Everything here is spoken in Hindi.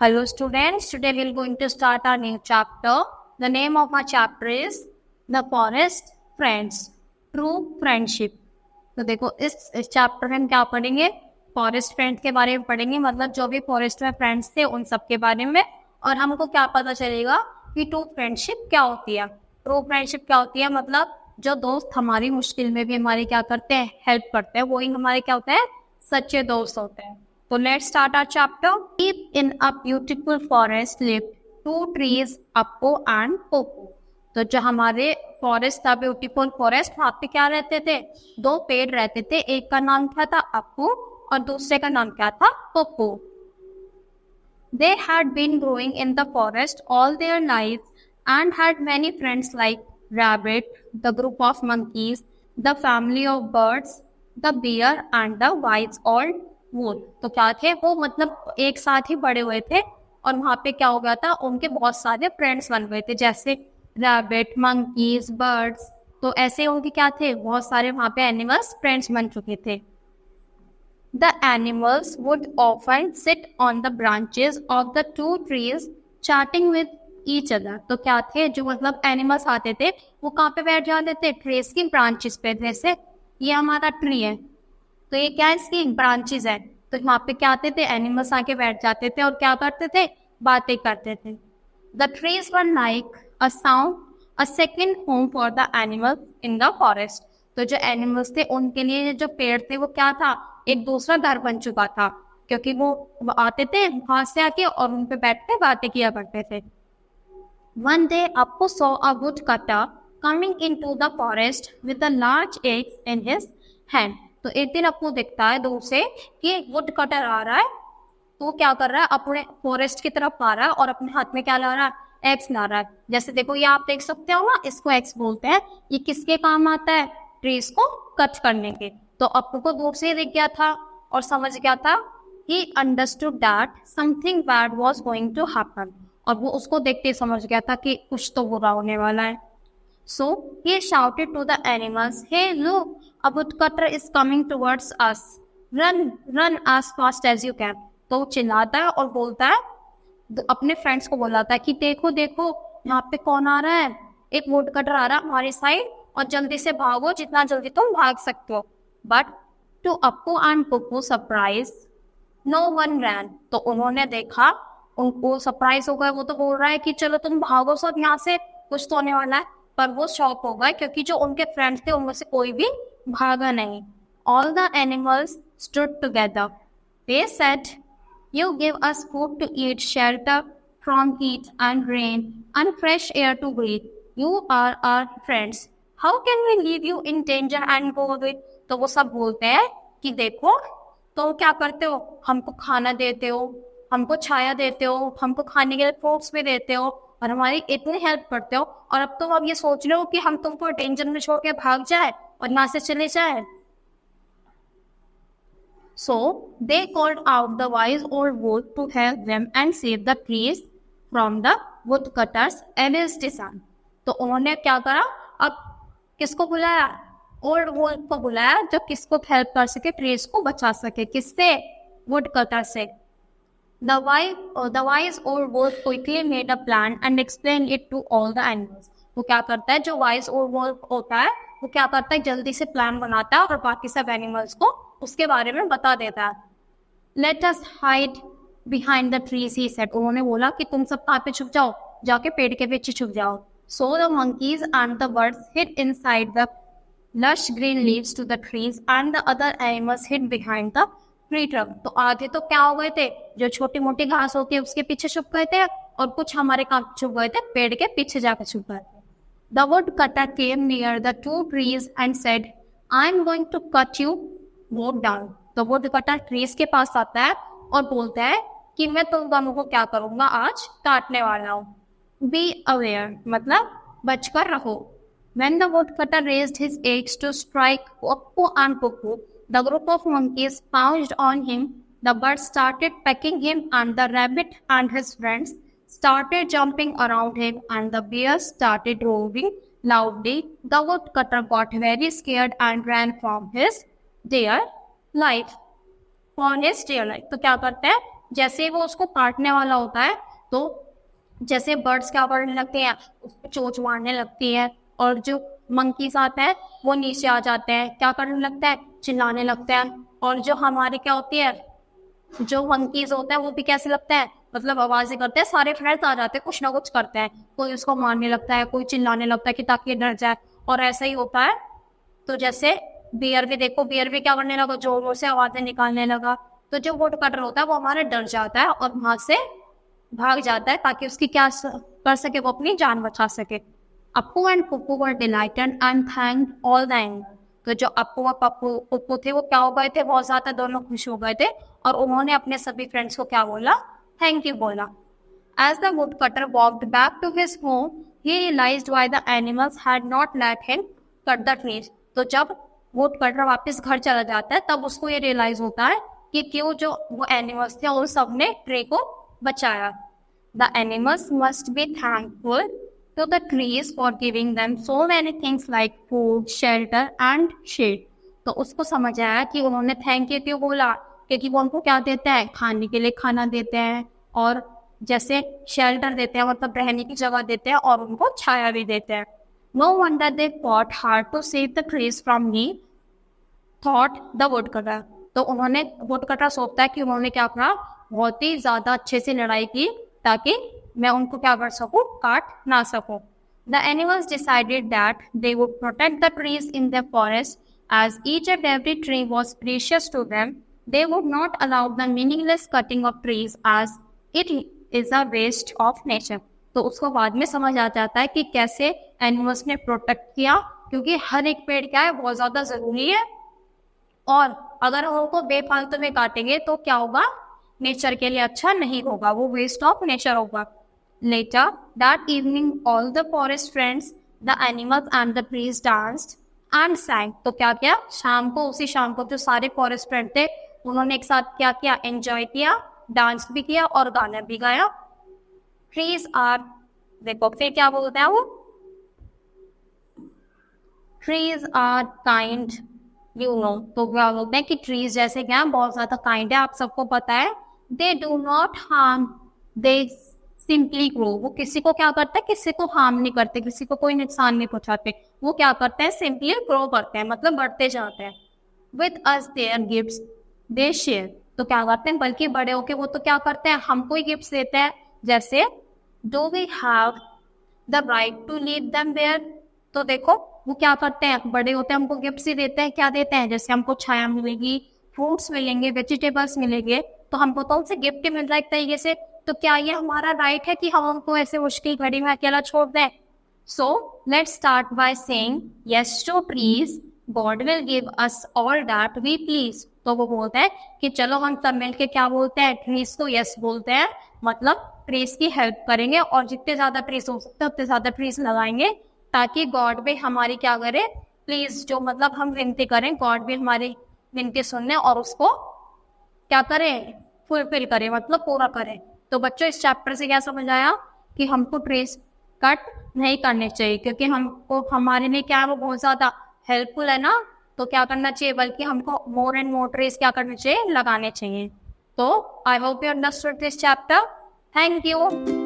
Hello students, today we are going to start our new chapter. The name of our chapter is The Forest Friends, True Friendship. तो देखो इस चैप्टर में हम क्या पढ़ेंगे, फॉरेस्ट फ्रेंड्स के बारे में पढ़ेंगे, मतलब जो भी फॉरेस्ट में फ्रेंड्स थे उन सब के बारे में। और हमको क्या पता चलेगा कि ट्रू फ्रेंडशिप क्या होती है। ट्रू फ्रेंडशिप क्या होती है, मतलब जो दोस्त हमारी मुश्किल में भी हमारी क्या करते हैं, हेल्प करते हैं, वही हमारे क्या होते हैं, सच्चे दोस्त होते हैं। So let's start our chapter. Deep in a beautiful forest lived two trees, Appo and Popo. तो जो हमारे फॉरेस्ट था, ब्यूटीफुल फॉरेस्ट, वहाँ पे क्या रहते थे, दो पेड़ रहते थे। एक का नाम क्या था, अप्पू, और दूसरे का नाम क्या था, Poopó. They had been growing in the forest all their lives and had many friends like rabbit, the group of monkeys, the family of birds, the bear and the wise old wolf. तो क्या थे वो, मतलब एक साथ ही बड़े हुए थे और वहाँ पे क्या हो गया था, उनके बहुत सारे फ्रेंड्स बन गए थे, जैसे रैबिट, मंकीज, बर्ड्स। तो ऐसे उनके क्या थे, बहुत सारे वहाँ पे एनिमल्स फ्रेंड्स बन चुके थे। The animals would often sit on the branches of the two trees chatting with each other. तो क्या थे, जो मतलब एनिमल्स आते थे वो कहाँ पे बैठ जाते थे, ट्रीज की ब्रांचेस पे। जैसे ये हमारा ट्री है तो ये क्या है, इसकी ब्रांचेस है, तो वहाँ पे क्या आते थे, एनिमल्स आके बैठ जाते थे और क्या करते थे, बातें करते थे। The trees were like a second home for the animals in the forest. तो जो एनिमल्स थे उनके लिए जो पेड़ थे वो क्या था, एक दूसरा घर बन चुका था, क्योंकि वो आते थे वहां से आके और उन पे बैठ के बातें किया करते थे। One day Appu saw a woodcutter coming into the forest with a large axe in his hand. तो एक दिन अप्पू देखता है दूर से कि एक वुड कटर आ रहा है, तो वो क्या कर रहा है, अपने फॉरेस्ट की तरफ आ रहा है और अपने हाथ में क्या ला रहा है, एक्स ला रहा है। जैसे देखो ये आप देख सकते हो ना, इसको एक्स बोलते हैं। ये किसके काम आता है, ट्रीज को कट करने के। तो अप्पू को दूर से दिख गया था और समझ गया था, he understood that something bad was going to happen. और वो उसको देखते ही समझ गया था कि कुछ तो बुरा होने वाला है। So he shouted to the animals, "Hey, look! A woodcutter is coming towards us. Run, run as fast as you can." तो वो चिल्लाता है और बोलता है, अपने फ्रेंड्स को बुलाता है कि देखो देखो यहाँ पे कौन आ रहा है, एक वुडकटर आ रहा है हमारी साइड, और जल्दी से भागो, जितना जल्दी तुम भाग सकते हो। But to Appu and Puppu surprise no one ran. तो उन्होंने देखा, उनको सरप्राइज हो गया, वो तो बोल रहा है कि चलो तुम भागो सब यहाँ से, कुछ तो होने वाला है। पर वो शॉक हो गए क्योंकि जो उनके फ्रेंड्स थे उनमें से कोई भी भागा नहीं। All the animals stood together. They said, "You give us food to eat, shelter from heat and rain, and fresh air to breathe. You are our friends. How can we leave you in danger and go away?" तो वो सब बोलते हैं कि देखो तो क्या करते हो, हमको खाना देते हो, हमको छाया देते हो, हमको खाने के लिए फ्रूट्स भी देते हो और हमारी इतनी हेल्प करते हो, और अब तुम अब ये सोच रहे हो कि हम तुमको डेंजर में छोड़ के भाग जाए और यहाँ से चले जाए। So they called out the wise old wolf to help them and save the trees from the woodcutters and his design. तो उन्होंने क्या करा, अब किसको बुलाया, ओल्ड वुल्फ को बुलाया, जो किसको हेल्प कर सके, ट्रीज को बचा सके, किससे, वुडकटर से। The wise old wolf quickly made a plan and explained it to all the animals. वो क्या करता है, जो wise old wolf होता है वो क्या करता है, जल्दी से प्लान बनाता है और बाकी सब एनिमल्स को उसके बारे में बता देता है। Let us hide behind the trees, he said. उन्होंने बोला कि तुम सब कहाँ पे छुप जाओ, जाके पेड़ के पीछे छुप जाओ। So the monkeys and the birds hid inside the lush green leaves to the trees and the other animals hid behind the tree truck. तो आधे तो क्या हो गए थे, जो छोटी मोटी घास होती है उसके पीछे छुप गए थे, और कुछ हमारे काम छुप गए थे, पेड़ के पीछे जाकर छुप गए थे। The woodcutter came near the two trees and said, "I am going to cut you both down." तो woodcutter ट्रीज के पास आता है और बोलता है कि मैं तुम दोनों को क्या करूंगा, आज काटने वाला हूँ। Be aware, मतलब बचकर रहो। When the woodcutter raised his axe to strike Appu and Pupu, the group of monkeys pounced on him. The birds started pecking him, and the rabbit and his friends started jumping around him, and the bears started roaring loudly. The woodcutter got very scared and ran from his dear life. तो क्या करते हैं, जैसे वो उसको काटने वाला होता है तो जैसे बर्ड्स क्या करने लगते हैं, उस पर चोंच मारने लगती है, और जो मंकीज आते हैं वो नीचे आ जाते हैं, क्या करने लगता है, चिल्लाने लगते हैं। और जो हमारे क्या होती है, जो मंकीज होता है वो भी कैसे लगता है, मतलब आवाजें करते हैं, सारे फ्रेंड्स आ जाते हैं, कुछ ना कुछ करते हैं, कोई उसको मारने लगता है, कोई चिल्लाने लगता है कि ताकि डर जाए, और ऐसा ही होता है। तो जैसे बियर भी देखो, बियर भी क्या करने लगा, जोर जोर से आवाजें निकालने लगा। तो जो वुड कटर होता है वो हमारा डर जाता है और वहां से भाग जाता है, ताकि उसकी क्या कर सके, वो अपनी जान बचा सके। Appu and पुप्पू were delighted and thanked all the animals. तो जो अप्पू और पुप्पू थे वो क्या हो गए थे, बहुत ज्यादा दोनों खुश हो गए थे, और उन्होंने अपने सभी फ्रेंड्स को क्या बोला, थैंक यू बोला। As the woodcutter walked back to his home, he realized why the animals had not let him cut the trees. तो जब woodcutter वापस घर चला जाता है तब उसको ये रियलाइज होता है कि क्यों जो वो एनिमल्स थे उन सब ने ट्री को बचाया। The animals must be thankful to the trees for giving them so many things like food, shelter and shade. तो उसको समझ आया कि उन्होंने थैंक यू क्यों बोला, क्योंकि वो उनको क्या देते हैं, खाने के लिए खाना देते हैं, और जैसे शेल्टर देते हैं, मतलब रहने की जगह देते हैं, और उनको छाया भी देते हैं। No wonder they fought hard to save the trees from me, thought the woodcutter. तो उन्होंने, वुडकटर सोचता है कि उन्होंने क्या करा, बहुत ही ज्यादा अच्छे से लड़ाई की ताकि मैं उनको क्या कर सकूं, काट ना सकूं। The animals decided that they would protect the trees in the forest as each and every tree was precious to them. They would not allow the meaningless cutting of trees as it is a waste of nature. तो उसको बाद में समझ आ जाता है कि कैसे एनिमल्स ने प्रोटेक्ट किया, क्योंकि हर एक पेड़ क्या है, बहुत ज्यादा जरूरी है, और अगर हम उनको बेफालतू में काटेंगे तो क्या होगा, नेचर के लिए अच्छा नहीं होगा, वो वेस्ट ऑफ नेचर होगा। Later that evening all the forest friends, the animals and the trees danced and sang. तो क्या किया, शाम को, उसी शाम को जो सारे फॉरेस्ट फ्रेंड थे उन्होंने एक साथ क्या किया, एंजॉय किया, डांस भी किया और गाना भी गाया। ट्रीज आर, देखो फिर क्या बोलते हैं वो, trees are kind you know. तो क्या बोलते हैं कि ट्रीज जैसे क्या बहुत ज्यादा काइंड है, आप सबको पता है। They do not harm, they simply grow. वो किसी को क्या करते हैं, किसी को हार्म नहीं करते, किसी को कोई नुकसान नहीं पहुंचाते, वो क्या करते हैं, सिंपली ग्रो करते हैं, मतलब बढ़ते जाते हैं। With us their gifts they share. तो क्या करते हैं, बल्कि बड़े होके वो तो क्या करते हैं, हमको ही गिफ्ट्स देते हैं। जैसे do we have the right to leave them there. तो देखो वो क्या करते हैं, बड़े होते हैं हमको गिफ्ट्स ही देते हैं। क्या देते हैं, जैसे हमको छाया मिलेगी, फ्रूट्स मिलेंगे, वेजिटेबल्स मिलेंगे, तो हमको तो उनसे गिफ्ट मिल रहा है एक तरीके से। तो क्या ये हमारा राइट है कि हम उनको ऐसे मुश्किल घड़ी में अकेला छोड़ दें? So let's start by saying yes to trees, God will give us all that we please. तो वो बोलते हैं कि चलो हम सब मिलके क्या बोलते हैं, ट्रीज को यस बोलते हैं, मतलब ट्रीज की हेल्प करेंगे, और जितने ज्यादा ट्रीज हो सकते हैं उतने ज्यादा ट्रीज लगाएंगे, ताकि गॉड भी हमारी क्या करे, प्लीज, जो मतलब हम विनती करें, गॉड भी हमारी विनती सुनने और उसको क्या करें, फुलफिल करें, मतलब पूरा करें। तो बच्चों इस चैप्टर से क्या समझ आया कि हमको ट्रीज कट नहीं करने चाहिए, क्योंकि हमको, हमारे लिए क्या है, वो बहुत ज्यादा हेल्पफुल है ना। तो क्या करना चाहिए, बल्कि हमको मोर एंड मोर ट्रीज क्या करने चाहिए, लगाने चाहिए। तो I hope you understood this chapter. Thank you.